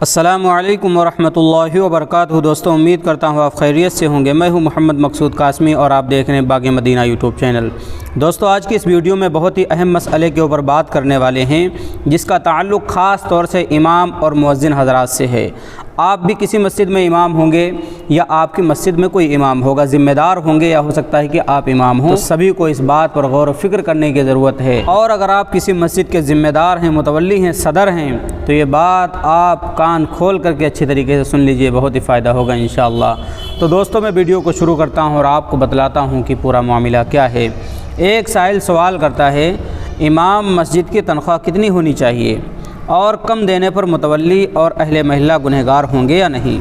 السلام علیکم ورحمۃ اللہ وبرکاتہ۔ دوستوں، امید کرتا ہوں آپ خیریت سے ہوں گے۔ میں ہوں محمد مقصود قاسمی اور آپ دیکھ رہے ہیں باغ مدینہ یوٹیوب چینل۔ دوستوں، آج کی اس ویڈیو میں بہت ہی اہم مسئلے کے اوپر بات کرنے والے ہیں، جس کا تعلق خاص طور سے امام اور مؤذن حضرات سے ہے۔ آپ بھی کسی مسجد میں امام ہوں گے یا آپ کی مسجد میں کوئی امام ہوگا، ذمہ دار ہوں گے یا ہو سکتا ہے کہ آپ امام ہوں، تو سبھی کو اس بات پر غور و فکر کرنے کی ضرورت ہے۔ اور اگر آپ کسی مسجد کے ذمہ دار ہیں، متولی ہیں، صدر ہیں، تو یہ بات آپ کان کھول کر کے اچھی طریقے سے سن لیجئے، بہت ہی فائدہ ہوگا انشاءاللہ۔ تو دوستوں، میں ویڈیو کو شروع کرتا ہوں اور آپ کو بتلاتا ہوں کہ پورا معاملہ کیا ہے۔ ایک سائل سوال کرتا ہے، امام مسجد کی تنخواہ کتنی ہونی چاہیے اور کم دینے پر متولی اور اہل محلہ گنہگار ہوں گے یا نہیں؟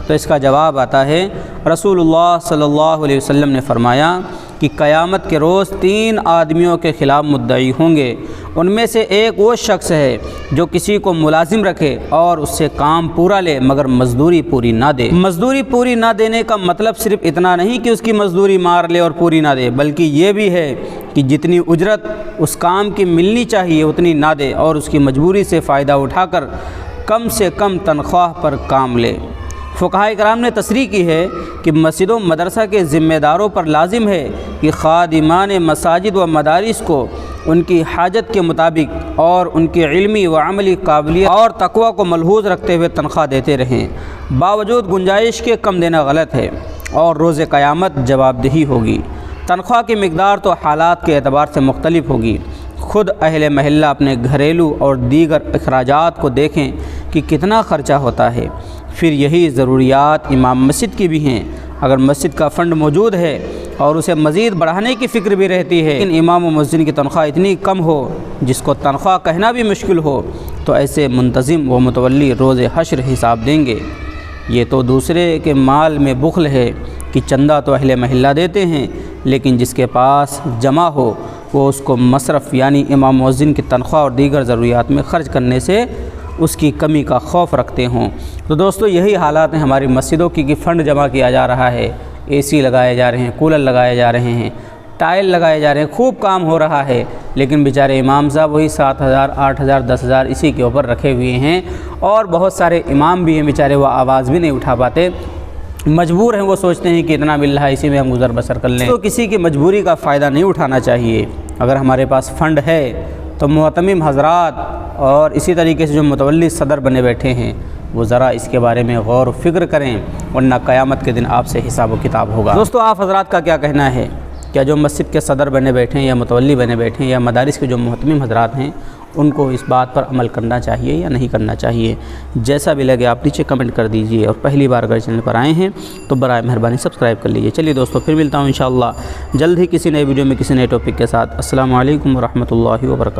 تو اس کا جواب آتا ہے، رسول اللہ صلی اللہ علیہ وسلم نے فرمایا کہ قیامت کے روز 3 آدمیوں کے خلاف مدعی ہوں گے۔ ان میں سے ایک وہ شخص ہے جو کسی کو ملازم رکھے اور اس سے کام پورا لے مگر مزدوری پوری نہ دے۔ مزدوری پوری نہ دینے کا مطلب صرف اتنا نہیں کہ اس کی مزدوری مار لے اور پوری نہ دے، بلکہ یہ بھی ہے کہ جتنی اجرت اس کام کی ملنی چاہیے اتنی نہ دے اور اس کی مجبوری سے فائدہ اٹھا کر کم سے کم تنخواہ پر کام لے۔ فقہاء کرام نے تصریح کی ہے کہ مسجد و مدرسہ کے ذمہ داروں پر لازم ہے کہ خادمان مساجد و مدارس کو ان کی حاجت کے مطابق اور ان کی علمی و عملی قابلیت اور تقوی کو ملحوظ رکھتے ہوئے تنخواہ دیتے رہیں۔ باوجود گنجائش کے کم دینا غلط ہے اور روز قیامت جواب دہی ہوگی۔ تنخواہ کی مقدار تو حالات کے اعتبار سے مختلف ہوگی۔ خود اہل محلہ اپنے گھریلو اور دیگر اخراجات کو دیکھیں کہ کتنا خرچہ ہوتا ہے، پھر یہی ضروریات امام مسجد کی بھی ہیں۔ اگر مسجد کا فنڈ موجود ہے اور اسے مزید بڑھانے کی فکر بھی رہتی ہے، لیکن امام و مؤذن کی تنخواہ اتنی کم ہو جس کو تنخواہ کہنا بھی مشکل ہو، تو ایسے منتظم و متولی روز حشر حساب دیں گے۔ یہ تو دوسرے کے مال میں بخل ہے کہ چندہ تو اہل محلہ دیتے ہیں، لیکن جس کے پاس جمع ہو وہ اس کو مصرف یعنی امام مؤذن کی تنخواہ اور دیگر ضروریات میں خرچ کرنے سے اس کی کمی کا خوف رکھتے ہوں۔ تو دوستو، یہی حالات ہیں ہماری مسجدوں کی کہ فنڈ جمع کیا جا رہا ہے، اے سی لگائے جا رہے ہیں، کولر لگائے جا رہے ہیں، ٹائل لگائے جا رہے ہیں، خوب کام ہو رہا ہے، لیکن بیچارے امام صاحب وہی 7,000 8,000 10,000 اسی کے اوپر رکھے ہوئے ہیں، اور بہت سارے امام بھی ہیں بیچارے وہ آواز بھی نہیں اٹھا پاتے، مجبور ہیں، وہ سوچتے ہیں کہ اتنا مل رہا ہے اسی میں ہم گزر بسر کر لیں۔ تو کسی کی مجبوری کا فائدہ نہیں اٹھانا چاہیے۔ اگر ہمارے پاس فنڈ ہے تو معتمم حضرات اور اسی طریقے سے جو متولی صدر بنے بیٹھے ہیں وہ ذرا اس کے بارے میں غور و فکر کریں، ورنہ قیامت کے دن آپ سے حساب و کتاب ہوگا۔ دوستو، آپ حضرات کا کیا کہنا ہے؟ کیا جو مسجد کے صدر بنے بیٹھے ہیں یا متولی بنے بیٹھے ہیں یا مدارس کے جو معتمم حضرات ہیں ان کو اس بات پر عمل کرنا چاہیے یا نہیں کرنا چاہیے؟ جیسا بھی لگے آپ نیچے کمنٹ کر دیجئے، اور پہلی بار اگر چینل پر آئے ہیں تو برائے مہربانی سبسکرائب کر لیجئے۔ چلیے دوستو، پھر ملتا ہوں انشاءاللہ جلد ہی کسی نئے ویڈیو میں کسی نئے ٹاپک کے ساتھ۔ السلام علیکم ورحمۃ اللہ وبرکاتہ۔